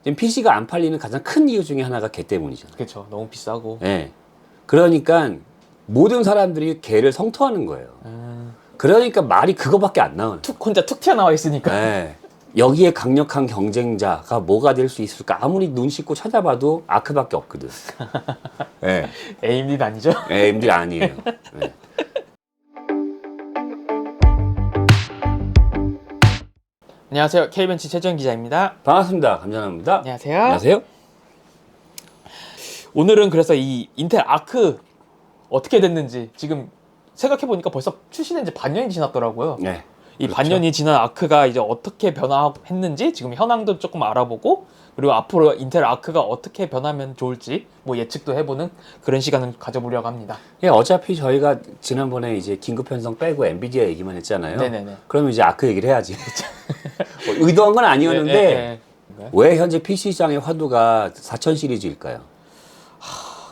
지금 PC가 안 팔리는 가장 큰 이유 중에 하나가 걔 때문이잖아요. 그렇죠. 너무 비싸고. 예. 그러니까 모든 사람들이 걔를 성토하는 거예요. 그러니까 말이 그거밖에 안 나오네. 혼자 툭 튀어나와 있으니까. 예. 여기에 강력한 경쟁자가 뭐가 될 수 있을까? 아무리 눈 씻고 찾아봐도 아크밖에 없거든. 예. AMD는 아니죠? AMD 아니에요. 예. 안녕하세요. K벤치 최정 기자입니다. 반갑습니다. 감사합니다. 안녕하세요. 안녕하세요. 오늘은 그래서 이 인텔 아크 어떻게 됐는지 지금 생각해보니까 벌써 출시된 지 반년이 지났더라고요. 네. 이 그렇죠. 반년이 지난 아크가 이제 어떻게 변화했는지 지금 현황도 조금 알아보고, 그리고 앞으로 인텔 아크가 어떻게 변하면 좋을지 뭐 예측도 해보는 그런 시간을 가져보려고 합니다. 예, 어차피 저희가 지난번에 이제 긴급 편성 빼고 엔비디아 얘기만 했잖아요. 네네네. 그러면 이제 아크 얘기를 해야지. 뭐 의도한 건 아니었는데 왜 현재 PC 시장의 화두가 4000 시리즈일까요?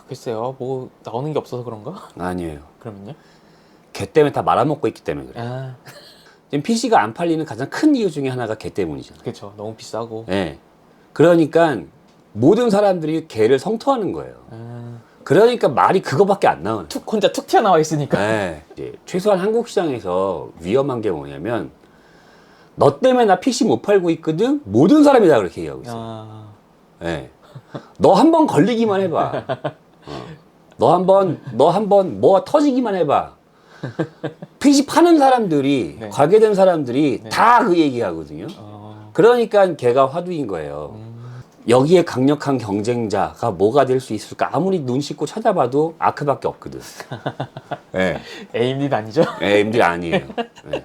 글쎄요, 뭐 나오는 게 없어서 그런가? 아니에요. 그러면요? 걔 때문에 다 말아먹고 있기 때문에 그래요. 아, 지금 PC가 안 팔리는 가장 큰 이유 중에 하나가 걔 때문이잖아요. 그렇죠. 너무 비싸고. 예. 그러니까 모든 사람들이 걔를 성토하는 거예요. 그러니까 말이 그거밖에 안 나오네. 혼자 툭 튀어나와 있으니까. 네. 이제 최소한 한국 시장에서 위험한 게 뭐냐면 너 때문에 나 PC 못 팔고 있거든. 모든 사람이 다 그렇게 얘기하고 있어. 네. 너 한번 걸리기만 해봐. 너 한번 뭐가 터지기만 해봐. PC 파는 사람들이 네. 관계된 사람들이 네. 다 그 얘기하거든요. 그러니까 걔가 화두인 거예요. 여기에 강력한 경쟁자가 뭐가 될 수 있을까? 아무리 눈 씻고 찾아봐도 아크밖에 없거든. 네. AMD는 아니죠? AMD 아니에요. 네.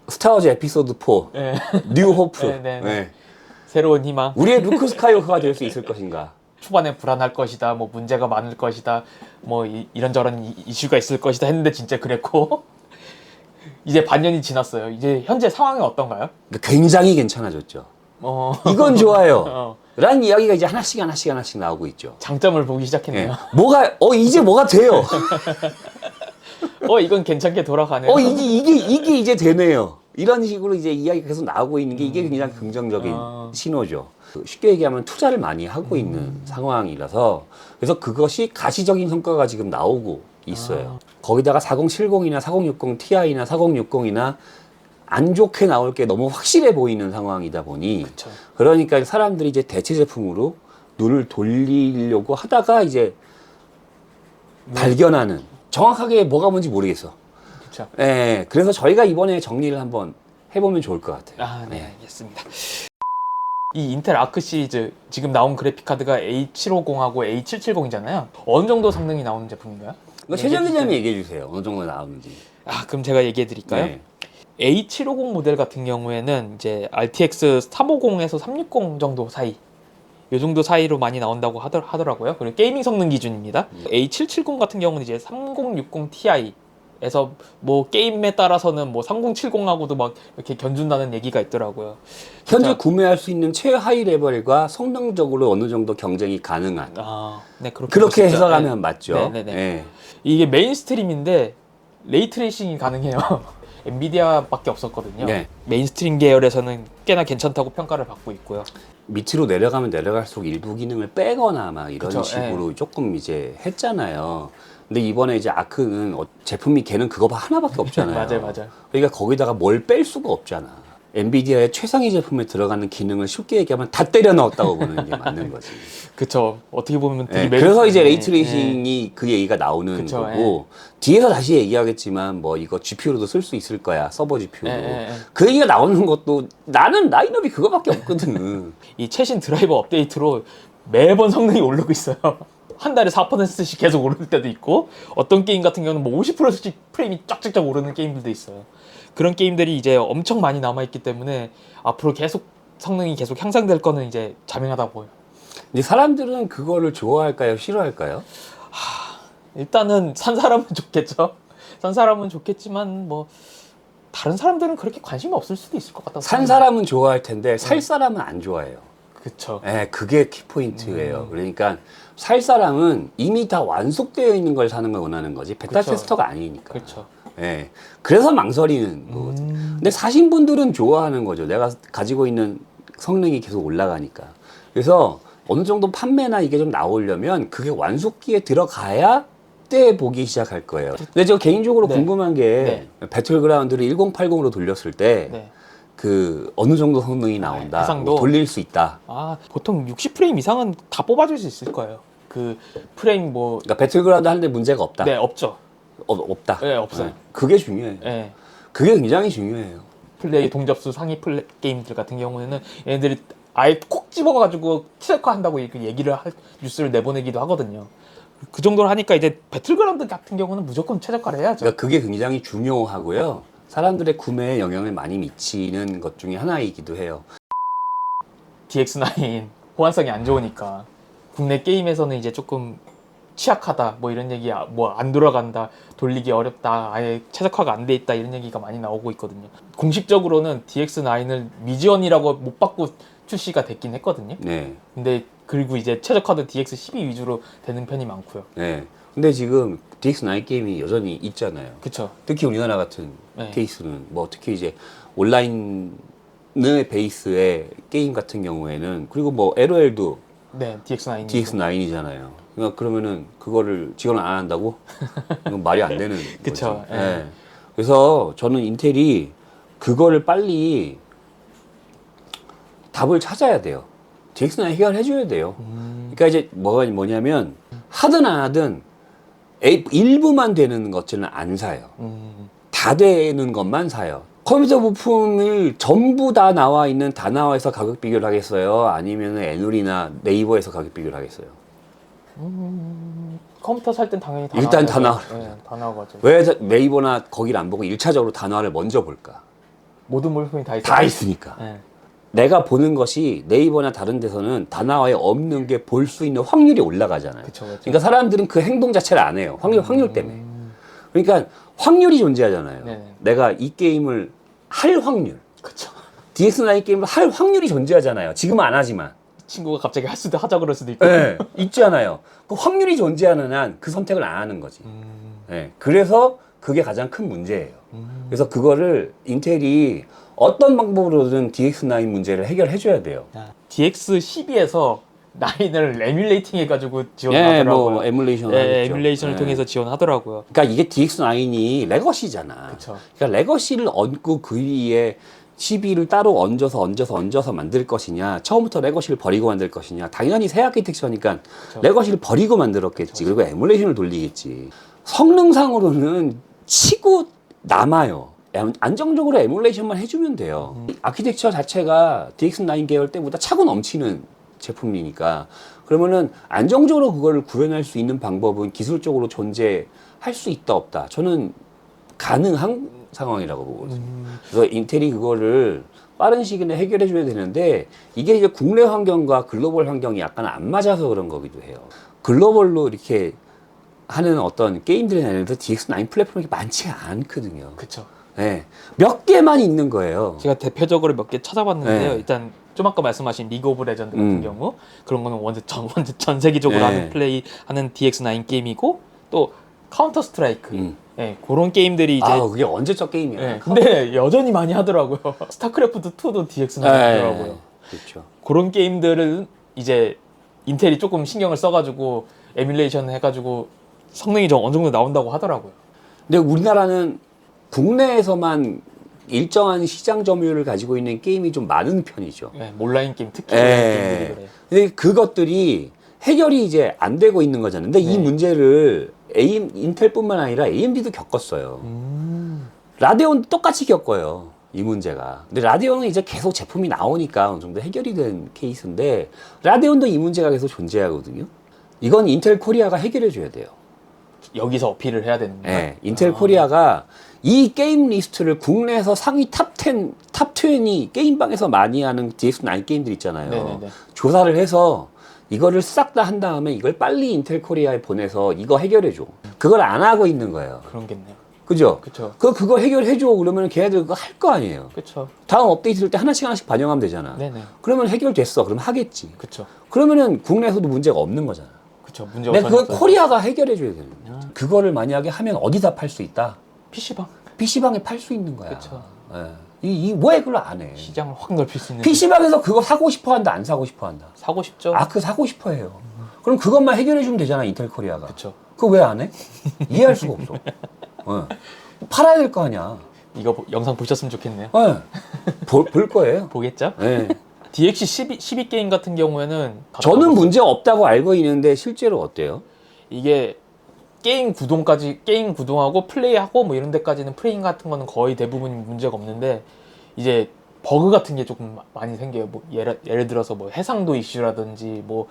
스타워즈 에피소드 4, 네. 뉴 호프. 네, 네, 네. 네. 새로운 희망. 우리의 루크 스카이워커가 될 수 있을 것인가? 초반에 불안할 것이다, 뭐 문제가 많을 것이다, 뭐 이런저런 이슈가 있을 것이다 했는데 진짜 그랬고 이제 반년이 지났어요. 이제 현재 상황이 어떤가요? 굉장히 괜찮아졌죠. 이건 좋아요. 라는 이야기가 이제 하나씩 나오고 있죠. 장점을 보기 시작했네요. 이제 뭐가 돼요. 이건 괜찮게 돌아가네요. 이게 이제 되네요. 이런 식으로 이제 이야기가 계속 나오고 있는 게 이게 굉장히 긍정적인 신호죠. 쉽게 얘기하면 투자를 많이 하고 있는 상황이라서 그래서 그것이 가시적인 성과가 지금 나오고 있어요. 거기다가 4070이나 4060 Ti나 4060이나 안 좋게 나올 게 너무 확실해 보이는 상황이다 보니 그쵸. 그러니까 사람들이 이제 대체 제품으로 눈을 돌리려고 하다가 이제 발견하는 정확하게 뭐가 뭔지 모르겠어. 그렇죠. 예, 그래서 저희가 이번에 정리를 한번 해보면 좋을 것 같아요. 아, 네, 알겠습니다. 이 인텔 아크 시리즈 지금 나온 그래픽 카드가 A750하고 A770이잖아요. 어느 정도 성능이 나오는 제품인가요? 이거 최정 기자님이 얘기해 주세요. 어느 정도 나오는지. 그럼 제가 얘기해 드릴까요? 네. A750 모델 같은 경우에는 이제 RTX 350에서 360 정도 사이, 요 정도 사이로 많이 나온다고 하더라고요. 그리고 게이밍 성능 기준입니다. A770 같은 경우는 이제 3060 Ti에서 뭐 게임에 따라서는 뭐 3070하고도 막 이렇게 견준다는 얘기가 있더라고요. 현재 진짜. 구매할 수 있는 최하위 레벨과 성능적으로 어느 정도 경쟁이 가능한. 네, 그렇게 보시죠. 해석하면 네. 맞죠. 네네네. 예. 이게 메인스트림인데 레이트레이싱이 가능해요. 엔비디아밖에 없었거든요. 네. 메인스트림 계열에서는 꽤나 괜찮다고 평가를 받고 있고요. 밑으로 내려가면 내려갈수록 일부 기능을 빼거나 막 이런 그쵸, 식으로 조금 이제 했잖아요. 근데 이번에 이제 아크는 제품이 걔는 그거 하나밖에 없잖아요. 맞아요. 그러니까 거기다가 뭘 뺄 수가 없잖아. 엔비디아의 최상위 제품에 들어가는 기능을 쉽게 얘기하면 다 때려 넣었다고 보는 게 맞는 거지. 그쵸. 어떻게 보면 되게 그래서 이제 네, 레이트레이싱이 그 얘기가 나오는 그쵸, 거고 뒤에서 다시 얘기하겠지만 뭐 이거 GPU로도 쓸 수 있을 거야. 서버 GPU로. 네. 그 얘기가 나오는 것도 나는 라인업이 그거밖에 없거든. 이 최신 드라이버 업데이트로 매번 성능이 오르고 있어요. 한 달에 4%씩 계속 오를 때도 있고, 어떤 게임 같은 경우는 뭐 50%씩 프레임이 쫙쫙쫙 오르는 게임들도 있어요. 그런 게임들이 이제 엄청 많이 남아있기 때문에 앞으로 계속 성능이 계속 향상될 거는 이제 자명하다 보여요. 이제 사람들은 그거를 좋아할까요? 싫어할까요? 일단은 산 사람은 좋겠죠. 산 사람은 좋겠지만 뭐 다른 사람들은 그렇게 관심이 없을 수도 있을 것 같다고 산 사람은 좋아할 텐데 살 사람은 안 좋아해요. 그쵸. 그게 키포인트예요. 그러니까 살 사람은 이미 다 완속되어 있는 걸 사는 걸 원하는 거지. 베타 그쵸. 테스터가 아니니까. 그렇죠. 그래서 망설이는 거거든. 근데 사신 분들은 좋아하는 거죠. 내가 가지고 있는 성능이 계속 올라가니까. 그래서 어느 정도 판매나 이게 좀 나오려면 그게 완숙기에 들어가야 때 보기 시작할 거예요. 근데 저 개인적으로 네. 궁금한 게 배틀그라운드를 1080으로 돌렸을 때 네. 그 어느 정도 성능이 나온다, 해상도? 뭐 돌릴 수 있다. 아, 보통 60프레임 이상은 다 뽑아줄 수 있을 거예요. 그 프레임 뭐 그러니까 배틀그라운드 하는데 문제가 없다. 네, 없죠. 없다. 네, 없어요. 네. 그게 중요해요. 네. 그게 굉장히 중요해요. 플레이 동접수 상위 플레이 게임들 같은 경우에는 얘네들이 아예 콕 집어가지고 최적화한다고 얘기를 뉴스를 내보내기도 하거든요. 그 정도로 하니까 이제 배틀그라운드 같은 경우는 무조건 최적화를 해야죠. 그러니까 그게 굉장히 중요하고요. 사람들의 구매에 영향을 많이 미치는 것 중에 하나이기도 해요. DX9 호환성이 안 좋으니까 국내 게임에서는 이제 조금 취약하다 뭐 이런 얘기 뭐 안 돌아간다 돌리기 어렵다 아예 최적화가 안 돼 있다 이런 얘기가 많이 나오고 있거든요. 공식적으로는 DX9을 미지원이라고 못 받고 출시가 됐긴 했거든요. 네. 근데 그리고 이제 최적화도 DX12 위주로 되는 편이 많고요. 네. 근데 지금 DX9 게임이 여전히 있잖아요. 그쵸. 특히 우리나라 같은 네. 케이스는 뭐 특히 이제 온라인의 베이스의 게임 같은 경우에는 그리고 뭐 LOL도 네, DX9. DX9이잖아요. 그러니까 그러면은 그거를 지원을 안 한다고? 이건 말이 안 되는 그쵸. 거지. 예. 네. 그래서 저는 인텔이 그거를 빨리 답을 찾아야 돼요. DX9 해결해 줘야 돼요. 그러니까 이제 뭐냐면 하든 안 하든 일부만 되는 것들은 안 사요. 다 되는 것만 사요. 컴퓨터 부품을 전부 다 나와 있는 다나와에서 가격 비교를 하겠어요? 아니면 애누리나 네이버에서 가격 비교를 하겠어요? 컴퓨터 살 땐 당연히 다 일단 나와가지고. 다 나와. 네, 다 나와가지고. 왜 네이버나 거기를 안 보고 1차적으로 다나와를 먼저 볼까? 모든 물품이 다 있어요. 다 있으니까. 네. 내가 보는 것이 네이버나 다른 데서는 다나와에 없는 게 볼 수 있는 확률이 올라가잖아요. 그쵸, 그쵸. 그러니까 사람들은 그 행동 자체를 안 해요. 확률 때문에. 그러니까 확률이 존재하잖아요. 네네. 내가 이 게임을 할 확률. 그쵸. DX9 게임을 할 확률이 존재하잖아요. 지금은 안 하지만. 친구가 갑자기 하자 그럴 수도 있고. 네, 있잖아요. 그 확률이 존재하는 한 그 선택을 안 하는 거지. 네, 그래서 그게 가장 큰 문제예요. 그래서 그거를 인텔이 어떤 방법으로든 DX9 문제를 해결해줘야 돼요. DX12에서 9을 에뮬레이팅 해가지고 예, 지원하더라고요. 뭐 에뮬레이션 네, 하겠죠. 에뮬레이션을 예. 통해서 지원하더라고요. 그러니까 이게 DX9이 레거시잖아. 그쵸. 그러니까 레거시를 얹고 그 위에 12를 따로 얹어서 만들 것이냐, 처음부터 레거시를 버리고 만들 것이냐, 당연히 새 아키텍처니까 그쵸. 레거시를 버리고 만들었겠지. 그리고 에뮬레이션을 돌리겠지. 성능상으로는 치고 남아요. 안정적으로 에뮬레이션만 해주면 돼요. 아키텍처 자체가 DX9 계열 때보다 차고 넘치는 제품이니까 그러면은 안정적으로 그거를 구현할 수 있는 방법은 기술적으로 존재할 수 있다 없다. 저는 가능한 상황이라고 보거든요. 그래서 인텔이 그거를 빠른 시기 내에 해결해 줘야 되는데 이게 이제 국내 환경과 글로벌 환경이 약간 안 맞아서 그런 거기도 해요. 글로벌로 이렇게 하는 어떤 게임들에 대해서 DX9 플랫폼이 많지가 않거든요. 그쵸. 네. 몇 개만 있는 거예요. 제가 대표적으로 몇 개 찾아봤는데요. 네. 일단 좀 아까 말씀하신 리그 오브 레전드 같은 경우 그런 거는 완전 전 세계적으로 네. 하는 플레이 하는 DX9 게임이고 또 카운터 스트라이크 예, 그런 게임들이 이제 그게 언제적 게임이야. 예, 근데 여전히 많이 하더라고요. 스타크래프트 2도 DX9 하더라고요. 그렇죠. 그런 게임들은 이제 인텔이 조금 신경을 써가지고 에뮬레이션 해가지고 성능이 좀 어느 정도 나온다고 하더라고요. 근데 우리나라는 국내에서만 일정한 시장 점유율을 가지고 있는 게임이 좀 많은 편이죠. 예, 온라인 게임 특히 온라인 게임들이 그래요. 근데 그것들이 해결이 이제 안 되고 있는 거잖아요. 근데 이 문제를 인텔뿐만 아니라 AMD도 겪었어요. 라데온도 똑같이 겪어요. 이 문제가. 근데 라데온은 이제 계속 제품이 나오니까 어느 정도 해결이 된 케이스인데 라데온도 이 문제가 계속 존재하거든요. 이건 인텔 코리아가 해결해 줘야 돼요. 여기서 어필을 해야 되는 거예요. 네, 인텔 코리아가 이 게임 리스트를 국내에서 상위 탑10, 탑20이 게임방에서 많이 하는 DX9 게임들 있잖아요. 네네네. 조사를 해서 이거를 싹 다 한 다음에 이걸 빨리 인텔 코리아에 보내서 이거 해결해줘. 그걸 안 하고 있는 거예요. 그런겠네요. 그죠? 그쵸. 그거 해결해줘. 그러면 걔네들 그거 할 거 아니에요. 그쵸. 다음 업데이트 될 때 하나씩 반영하면 되잖아. 네네. 그러면 해결됐어. 그럼 하겠지. 그쵸. 그러면은 국내에서도 문제가 없는 거잖아. 그쵸. 문제가 근데 그걸 전혀 없어요. 코리아가 해결해줘야 되는 거야. 그거를 만약에 하면 어디다 팔 수 있다? PC방. PC방에 팔 수 있는 거야. 그쵸. 예. 왜 그걸 안 해? 시장을 확 넓힐 수 있는. PC방에서 그거 사고 싶어 한다, 안 사고 싶어 한다? 사고 싶죠. 아크 사고 싶어 해요. 그럼 그것만 해결해 주면 되잖아, 인텔 코리아가. 그쵸. 그거 왜 안 해? 이해할 수가 없어. 팔아야 될 거 아니야. 이거 영상 보셨으면 좋겠네요. 볼 거예요. 보겠죠? 네. DX 12 게임 같은 경우에는 저는 문제 없다고 알고 있는데 실제로 어때요? 이게 게임 구동하고 플레이하고 뭐 이런 데까지는 프레임 같은 거는 거의 대부분 문제가 없는데 이제 버그 같은 게 조금 많이 생겨요. 뭐 예를 들어서 뭐 해상도 이슈라든지 뭐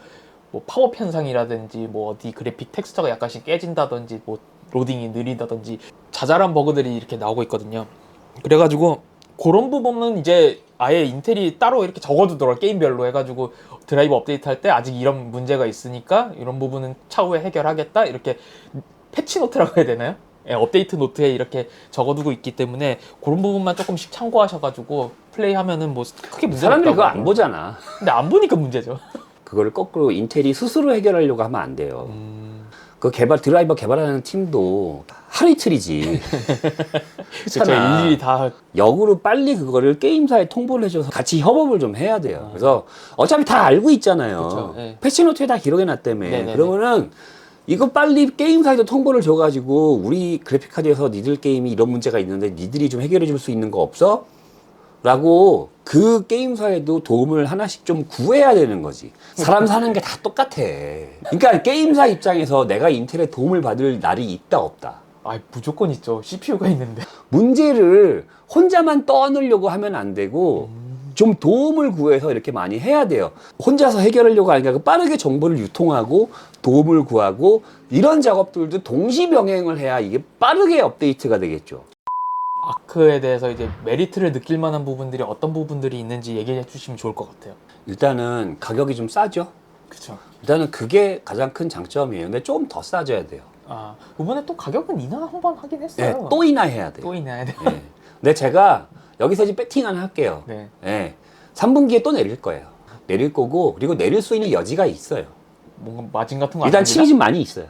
파워 편상이라든지 뭐 어디 그래픽 텍스처가 약간씩 깨진다든지 뭐 로딩이 느리다든지 자잘한 버그들이 이렇게 나오고 있거든요. 그래가지고 그런 부분은 이제 아예 인텔이 따로 이렇게 적어두더라고요. 게임별로 해가지고 드라이버 업데이트할 때 아직 이런 문제가 있으니까 이런 부분은 차후에 해결하겠다 이렇게 패치 노트라고 해야 되나요? 예, 업데이트 노트에 이렇게 적어두고 있기 때문에 그런 부분만 조금씩 참고하셔가지고 플레이하면은 뭐 크게 문제가 사람들이 그거 없다고 안 보잖아. 근데 안 보니까 문제죠. 그거를 거꾸로 인텔이 스스로 해결하려고 하면 안 돼요. 그 드라이버 개발하는 팀도 하루 이틀이지. 그렇죠. 일일이 다 역으로 빨리 그거를 게임사에 통보를 해줘서 같이 협업을 좀 해야 돼요. 그래서 어차피 다 알고 있잖아요. 그쵸, 네. 패치노트에 다 기록해놨다며. 네네네. 그러면은 이거 빨리 게임사에도 통보를 줘가지고 우리 그래픽카드에서 니들 게임이 이런 문제가 있는데 니들이 좀 해결해 줄 수 있는 거 없어? 라고 그 게임사에도 도움을 하나씩 좀 구해야 되는 거지. 사람 사는 게 다 똑같아. 그러니까 게임사 입장에서 내가 인텔에 도움을 받을 날이 있다 없다. 무조건 있죠. CPU가 있는데. 문제를 혼자만 떠안으려고 하면 안 되고 좀 도움을 구해서 이렇게 많이 해야 돼요. 혼자서 해결하려고 하니까 빠르게 정보를 유통하고 도움을 구하고 이런 작업들도 동시 병행을 해야 이게 빠르게 업데이트가 되겠죠. 아크에 대해서 이제 메리트를 느낄 만한 부분들이 어떤 부분들이 있는지 얘기해 주시면 좋을 것 같아요. 일단은 가격이 좀 싸죠. 그렇죠. 일단은 그게 가장 큰 장점이에요. 근데 좀 더 싸져야 돼요. 이번에 또 가격은 인하 한 번 하긴 했어요. 네, 또 인하해야 돼요. 또 인하해야 돼요. 네. 근데 제가 여기서 이제 배팅 하나 할게요. 네. 네. 3분기에 또 내릴 거예요. 내릴 거고 그리고 내릴 수 있는 여지가 있어요. 뭔가 마진 같은 거 일단 안 칩이 좀 많이 있어요.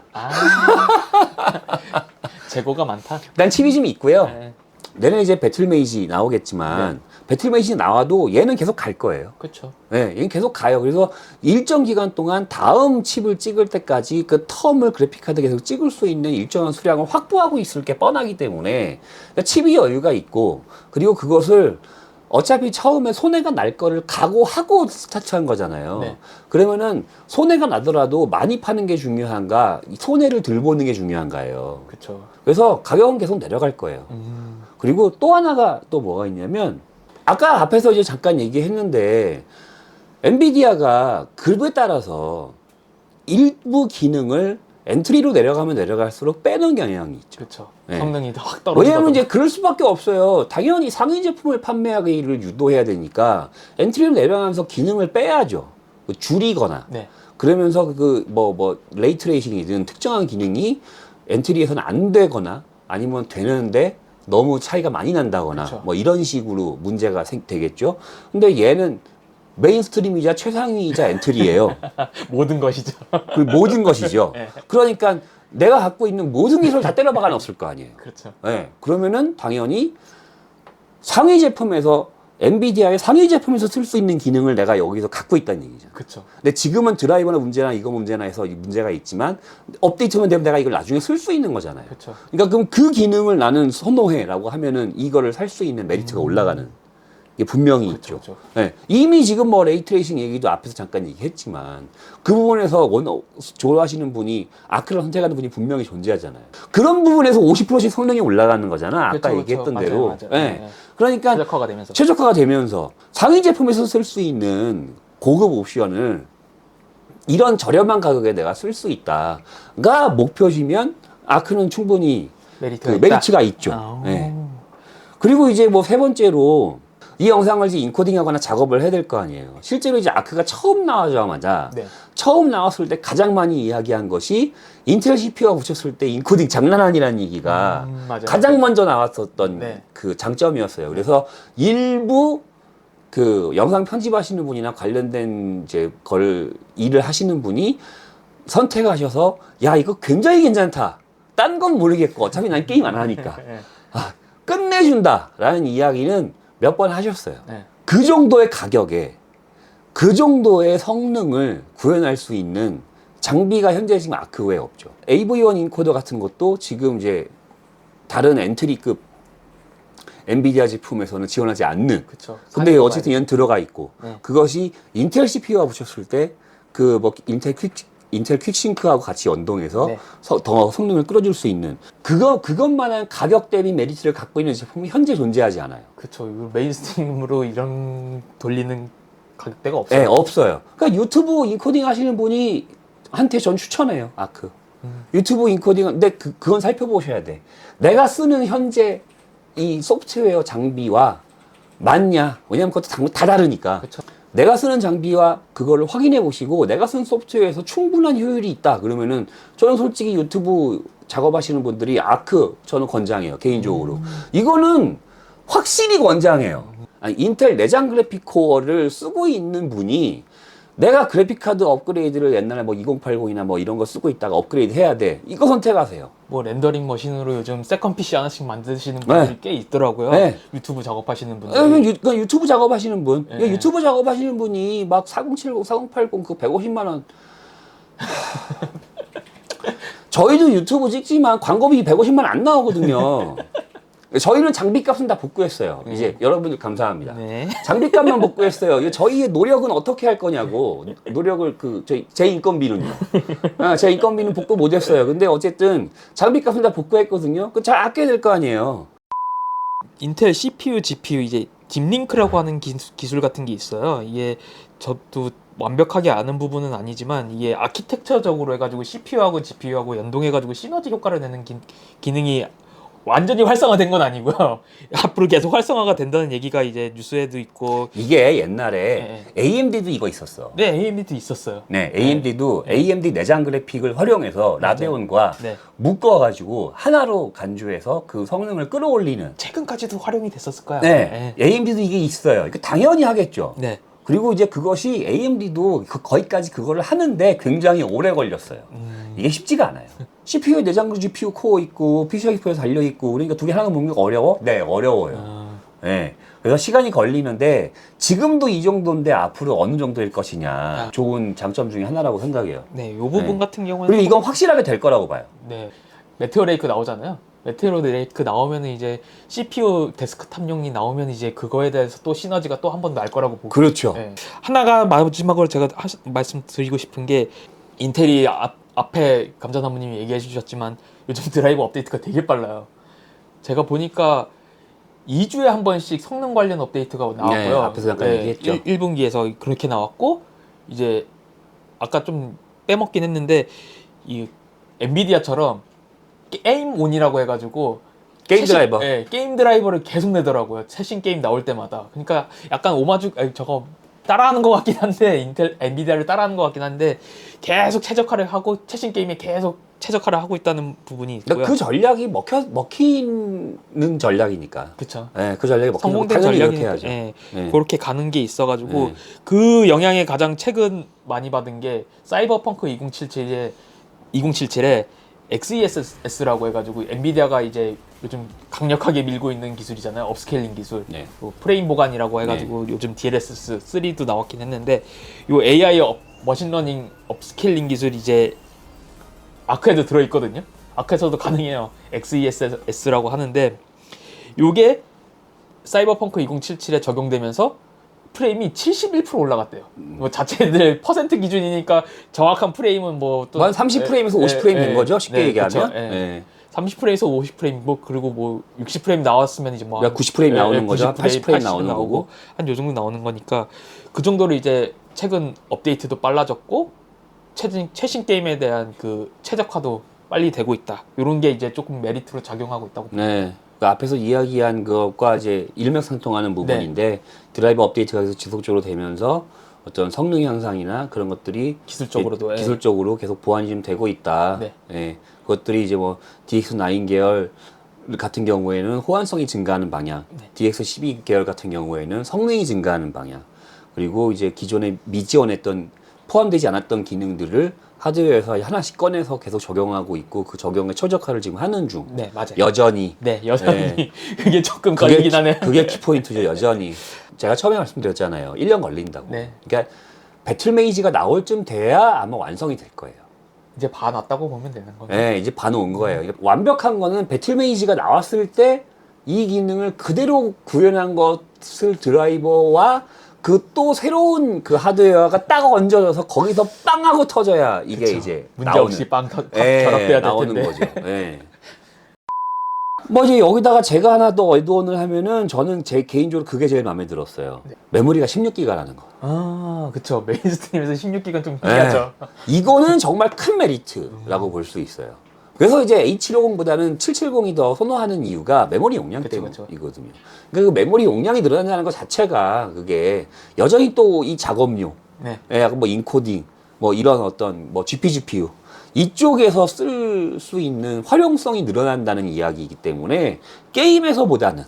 재고가 많다. 일단 칩이 좀 있고요. 네. 내년 이제 배틀메이지 나오겠지만 배틀메이지 나와도 얘는 계속 갈 거예요. 그렇죠. 네, 얘는 계속 가요. 그래서 일정 기간 동안 다음 칩을 찍을 때까지 그 텀을 그래픽카드 계속 찍을 수 있는 일정한 수량을 확보하고 있을 게 뻔하기 때문에 그러니까 칩이 여유가 있고 그리고 그것을 어차피 처음에 손해가 날 거를 각오하고 스타트한 거잖아요. 네. 그러면은 손해가 나더라도 많이 파는 게 중요한가, 손해를 덜 보는 게 중요한가요. 그렇죠. 그래서 가격은 계속 내려갈 거예요. 그리고 또 하나가 또 뭐가 있냐면 아까 앞에서 이제 잠깐 얘기했는데 엔비디아가 급에 따라서 일부 기능을 엔트리로 내려가면 내려갈수록 빼는 경향이 있죠. 그렇죠. 네. 성능이 확 떨어지다. 왜냐하면 이제 그럴 수밖에 없어요. 당연히 상위 제품을 판매하기를 유도해야 되니까 엔트리로 내려가면서 기능을 빼야죠. 줄이거나. 네. 그러면서 레이트레이싱이든 특정한 기능이 엔트리에서는 안 되거나 아니면 되는데 너무 차이가 많이 난다거나 그쵸. 뭐 이런 식으로 문제가 되겠죠. 근데 얘는 메인스트림이자 최상위이자 엔트리예요. 모든 것이죠. 그 모든 것이죠. 네. 그러니까 내가 갖고 있는 모든 기술을 다 때려박아 넣었을 거 아니에요. 그렇죠. 네. 그러면은 당연히 상위 제품에서 엔비디아의 상위 제품에서 쓸 수 있는 기능을 내가 여기서 갖고 있다는 얘기죠. 그렇죠. 근데 지금은 드라이버나 문제나 이거 문제나 해서 문제가 있지만 업데이트만 되면 내가 이걸 나중에 쓸 수 있는 거잖아요. 그렇죠. 그러니까 그럼 그 기능을 나는 선호해라고 하면은 이거를 살 수 있는 메리트가 올라가는 게 분명히 그렇죠. 있죠. 네. 이미 지금 뭐 레이트레이싱 얘기도 앞에서 잠깐 얘기했지만 그 부분에서 좋아하시는 분이 아크를 선택하는 분이 분명히 존재하잖아요. 그런 부분에서 50%씩 성능이 올라가는 거잖아. 아까 그렇죠, 얘기했던 그렇죠. 대로. 맞아요. 네. 네. 그러니까 최적화가 되면서 상위 제품에서 쓸 수 있는 고급 옵션을 이런 저렴한 가격에 내가 쓸 수 있다가 목표시면 아크는 충분히 메리트가 있죠. 네. 그리고 이제 뭐 세 번째로 이 영상을 이제 인코딩하거나 작업을 해야 될 거 아니에요. 실제로 이제 아크가 처음 나오자마자 처음 나왔을 때 가장 많이 이야기한 것이 인텔 CPU가 붙였을 때 인코딩 장난 아니라는 얘기가 가장 먼저 나왔었던 그 장점이었어요. 그래서 일부 그 영상 편집하시는 분이나 관련된 이제 일을 하시는 분이 선택하셔서 야 이거 굉장히 괜찮다. 딴 건 모르겠고 어차피 난 게임 안 하니까 끝내준다라는 이야기는 몇 번 하셨어요. 네. 그 정도의 가격에 그 정도의 성능을 구현할 수 있는 장비가 현재 지금 아크에 없죠. AV1 인코더 같은 것도 지금 이제 다른 엔트리급 엔비디아 제품에서는 지원하지 않는. 그쵸. 근데 어쨌든 얘는 들어가 있고 네. 그것이 인텔 CPU와 붙였을 때 그 뭐 인텔 퀵싱크하고 같이 연동해서 네. 더 성능을 끌어줄 수 있는 그것만한 가격 대비 메리트를 갖고 있는 제품이 현재 존재하지 않아요. 그쵸. 이거 메인스트림으로 이런 돌리는 가격대가 없어요. 네, 없어요. 그러니까 유튜브 인코딩 하시는 분이 한테 전 추천해요, 아크. 유튜브 인코딩, 근데 그건 살펴보셔야 돼. 내가 쓰는 현재 이 소프트웨어 장비와 맞냐? 왜냐면 그것도 다 다르니까. 그쵸. 내가 쓰는 장비와 그거를 확인해 보시고 내가 쓴 소프트웨어에서 충분한 효율이 있다 그러면은 저는 솔직히 유튜브 작업하시는 분들이 아크 저는 권장해요, 개인적으로. 이거는 확실히 권장해요. 아니, 인텔 내장 그래픽 코어를 쓰고 있는 분이 내가 그래픽카드 업그레이드를 옛날에 뭐 2080이나 뭐 이런 거 쓰고 있다가 업그레이드 해야 돼, 이거 선택하세요. 뭐 렌더링 머신으로 요즘 세컨 PC 하나씩 만드시는 분들이 네. 꽤 있더라고요. 네. 유튜브 작업하시는 분들. 그러니까 유튜브 작업하시는 분, 네. 유튜브 작업하시는 분이 막 4070, 4080 그 150만 원. 저희도 유튜브 찍지만 광고비 150만 원 안 나오거든요. 저희는 장비값은 다 복구했어요. 이제 여러분들 감사합니다. 네. 장비값만 복구했어요. 이게 저희의 노력은 어떻게 할 거냐고. 노력을 제 인건비는요. 제 인건비는 복구 못했어요. 근데 어쨌든 장비값은 다 복구했거든요. 그 잘 아껴야 될 거 아니에요. 인텔 CPU, GPU 이제 딥링크라고 하는 기술 같은 게 있어요. 이게 저도 완벽하게 아는 부분은 아니지만 이게 아키텍처적으로 해가지고 CPU하고 GPU하고 연동해가지고 시너지 효과를 내는 기능이 완전히 활성화된 건 아니고요. 앞으로 계속 활성화가 된다는 얘기가 이제 뉴스에도 있고. 이게 옛날에 AMD도 이거 있었어. 네, AMD도 있었어요. 네, AMD도 AMD 내장 그래픽을 활용해서 라데온과 네. 묶어가지고 하나로 간주해서 그 성능을 끌어올리는. 최근까지도 활용이 됐었을 거야. 네, AMD도 이게 있어요. 이거 당연히 하겠죠. 네. 그리고 이제 그것이 AMD도 거기까지 그거를 하는데 굉장히 오래 걸렸어요. 이게 쉽지가 않아요. CPU에 내장 GPU 코어 있고 PCIe 달려 있고, 그러니까 두 개 하나 묶는 어려워? 네, 어려워요. 네. 그래서 시간이 걸리는데 지금도 이 정도인데 앞으로 어느 정도일 것이냐, 좋은 장점 중에 하나라고 생각해요. 네, 이 부분 네. 같은 경우는 그리고 이건 확실하게 될 거라고 봐요. 네, 메테오 레이크 나오잖아요. 메테오 레이크 나오면 이제 CPU 데스크탑용이 나오면 이제 그거에 대해서 또 시너지가 또 한 번 날 거라고 보고. 그렇죠. 네. 하나가 마지막으로 제가 말씀드리고 싶은 게, 인텔이 앞에 감자나무님이 얘기해 주셨지만 요즘 드라이버 업데이트가 되게 빨라요. 제가 보니까 2주에 한 번씩 성능 관련 업데이트가 나왔고요. 네, 앞에서 잠깐 얘기했죠. 1분기에서 그렇게 나왔고, 이제 아까 좀 빼먹긴 했는데 이 엔비디아처럼 게임 온이라고 해가지고 게임 드라이버. 네, 게임 드라이버를 계속 내더라고요. 최신 게임 나올 때마다. 그러니까 약간 오마주, 저거 따라하는 것 같긴 한데, 엔비디아를 따라하는 것 같긴 한데, 계속 최적화를 하고 최신 게임에 계속 최적화를 하고 있다는 부분이 있고요. 그러니까 그 전략이 먹히는 전략이니까. 그쵸. 네, 그 전략이 먹히는 성공된 당연히 전략이 이렇게 해야죠. 네. 그렇게 가는 게 있어가지고 네. 그 영향에 가장 최근 많이 받은 게 사이버펑크 2077에 XeSS라고 해가지고 엔비디아가 이제 요즘 강력하게 밀고 있는 기술이잖아요. 업스케일링 기술. 네. 프레임 보관이라고 해가지고 요즘 DLSS3도 나왔긴 했는데, 요 AI 머신러닝 업스케일링 기술이 이제 아크에도 들어있거든요. 아크에서도 가능해요. XeSS라고 하는데, 요게 사이버펑크 2077에 적용되면서 프레임이 71% 올라갔대요. 뭐 자체들 퍼센트 기준이니까 정확한 프레임은 뭐 또 한 30프레임에서 50프레임 된 거죠, 쉽게 얘기하면. 그쵸, 예. 네. 30프레임에서 50프레임, 뭐 그리고 뭐 60프레임 나왔으면 이제 뭐 90프레임 나오는 거죠. 90프레임, 80프레임 나오는 거고. 한 요 정도 나오는 거니까, 그 정도로 이제 최근 업데이트도 빨라졌고 최신 게임에 대한 그 최적화도 빨리 되고 있다. 이런 게 이제 조금 메리트로 작용하고 있다고. 네. 그 앞에서 이야기한 것과 이제 일맥상통하는 부분인데, 드라이버 업데이트가 계속 지속적으로 되면서 어떤 성능 향상이나 그런 것들이 기술적으로도 기술적으로 계속 보완이 좀 되고 있다. 네. 예. 그것들이 이제 뭐 DX9 계열 같은 경우에는 호환성이 증가하는 방향, DX12 계열 같은 경우에는 성능이 증가하는 방향, 그리고 이제 기존에 미지원했던 포함되지 않았던 기능들을 하드웨어에서 하나씩 꺼내서 계속 적용하고 있고 그 적용에 최적화를 지금 하는 중. 네, 맞아요. 여전히. 네, 여전히 네. 그게 조금 걸리긴 하네요. 그게 키포인트죠, 여전히. 제가 처음에 말씀드렸잖아요. 1년 걸린다고. 네. 그러니까 배틀메이지가 나올 쯤 돼야 아마 완성이 될 거예요. 이제 봐놨다고 보면 되는 거죠. 네, 이제 봐놓은 거예요. 그러니까 완벽한 거는 배틀메이지가 나왔을 때 이 기능을 그대로 구현한 것을 드라이버와 그 또 새로운 그 하드웨어가 딱 얹어져서 거기서 빵 하고 터져야 이게 그쵸. 이제 문제 나오는, 없이 결합돼야 될 나오는 텐데. 거죠. 예. 뭐 이제 여기다가 제가 하나 더 애드온을 하면은 저는 제 개인적으로 그게 제일 마음에 들었어요. 메모리가 16기가라는 거. 아, 그쵸. 메인스트림에서 16기가 좀 희귀하죠. 이거는 정말 큰 메리트라고 볼 수 있어요. 그래서 이제 H750보다는 770이 더 선호하는 이유가 메모리 용량 그쵸, 때문이거든요. 그러니까 그 메모리 용량이 늘어난다는 것 자체가 그게 여전히 또 이 작업용, 네. 약간 뭐 인코딩, 뭐 이런 어떤 뭐 GPU 이쪽에서 쓸 수 있는 활용성이 늘어난다는 이야기이기 때문에 게임에서보다는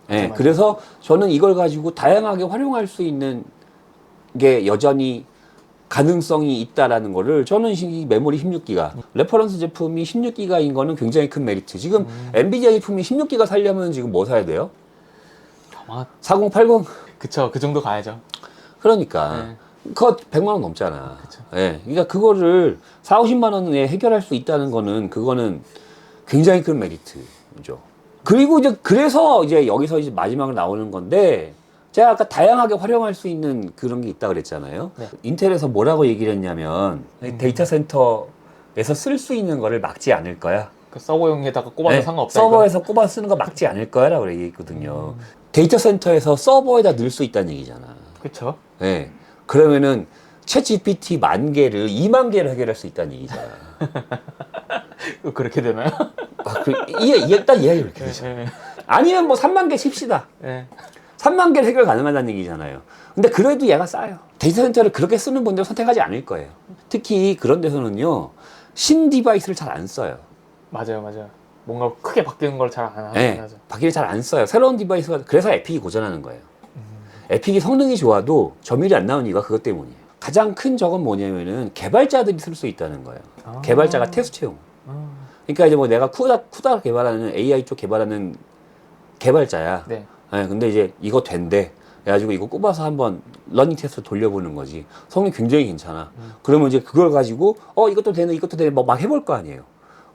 맞아요. 그래서 저는 이걸 가지고 다양하게 활용할 수 있는 게 여전히 가능성이 있다라는 거를 저는 이 메모리 16기가 레퍼런스 제품이 16기가인 거는 굉장히 큰 메리트. 지금 엔비디아 제품이 16기가 살려면 지금 뭐 사야 돼요? 아마 4080? 그쵸. 그 정도 가야죠. 그러니까 그거 100만 원 넘잖아. 그쵸. 예. 그러니까 그거를 4, 50만 원에 해결할 수 있다는 거는 그거는 굉장히 큰 메리트죠. 그리고 이제 그래서 이제 여기서 이제 마지막으로 나오는 건데 제가 아까 다양하게 활용할 수 있는 그런 게 있다고 그랬잖아요. 네. 인텔에서 뭐라고 얘기를 했냐면 데이터 센터에서 쓸 수 있는 거를 막지 않을 거야. 그 서버용에다가 꼽아도 네, 상관없다. 서버에서 꼽아 쓰는 거 막지 않을 거야 라고 얘기했거든요. 데이터 센터에서 서버에다 넣을 수 있다는 얘기잖아. 그쵸. 네. 그러면은 챗 GPT 10,000개를 20,000개를 해결할 수 있다는 얘기잖아. 그렇게 되나요? 일단 이해가 그렇게 되죠. 네. 아니면 뭐 30,000개 칩시다. 네. 30,000개를 해결 가능하다는 얘기잖아요. 근데 그래도 얘가 싸요. 데이터 센터를 그렇게 쓰는 분들 선택하지 않을 거예요. 특히 그런 데서는요, 신 디바이스를 잘 안 써요. 맞아요, 맞아요. 뭔가 크게 바뀌는 걸 잘 안 네, 하죠. 바퀴를 잘 안 써요. 새로운 디바이스가, 그래서 에픽이 고전하는 거예요. 에픽이 성능이 좋아도 점유율이 안 나오는 이유가 그것 때문이에요. 가장 큰 적은 뭐냐면은 개발자들이 쓸 수 있다는 거예요. 아. 개발자가 테스트용. 그러니까 이제 뭐 내가 쿠다 개발하는 AI 쪽 개발하는 개발자야. 네. 근데 이제 이거 된대. 그래가지고 이거 꼽아서 한번 러닝 테스트 돌려보는 거지. 성능이 굉장히 괜찮아. 그러면 이제 그걸 가지고 이것도 되네, 이것도 되네, 뭐 막 해볼 거 아니에요.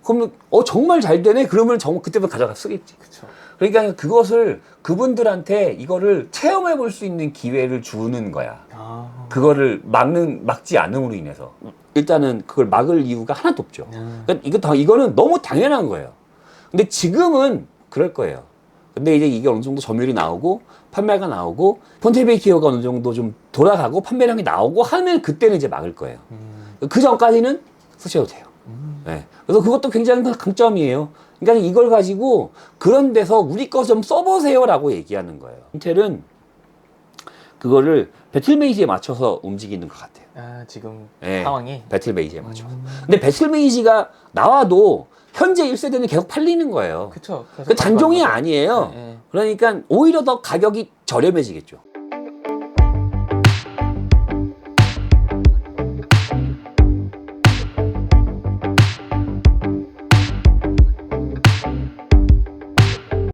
그러면 정말 잘 되네. 그러면 정말 그때부터 가져가 쓰겠지. 그쵸. 그러니까 그것을 그분들한테 이거를 체험해 볼 수 있는 기회를 주는 거야. 아. 그거를 막지 않음으로 인해서 일단은 그걸 막을 이유가 하나도 없죠. 그러니까 이거는 너무 당연한 거예요. 근데 지금은 그럴 거예요. 근데 이제 이게 어느 정도 점유율이 나오고 판매가 나오고 폰테베이 기어가 어느 정도 좀 돌아가고 판매량이 나오고 하면 그때는 이제 막을 거예요. 그 전까지는 쓰셔도 돼요. 네. 그래서 그것도 굉장히 큰 강점이에요. 그러니까 이걸 가지고 그런 데서 우리 거 좀 써보세요라고 얘기하는 거예요. 인텔은 그거를 배틀메이지에 맞춰서 움직이는 것 같아요. 아, 지금 네, 상황이. 배틀메이지에 맞춰서. 근데 배틀메이지가 나와도 현재 1세대는 계속 팔리는 거예요. 그쵸. 그 단종이 아니에요. 네, 네. 그러니까 오히려 더 가격이 저렴해지겠죠.